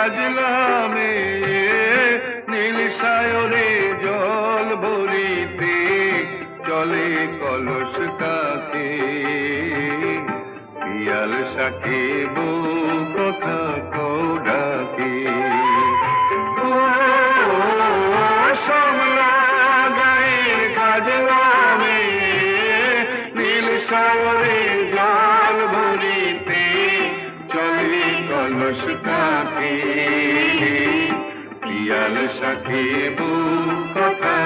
কাজলামে নীল সায়রে জল ভরিতে চলে কলস কাকে পিয়াল সাকিব কথা কৌডাকে সমলা গায়ের কাজলামে নীল সাগরে জল ভরিতে চলে কলস কাকে পিয়াল সাকিব কথা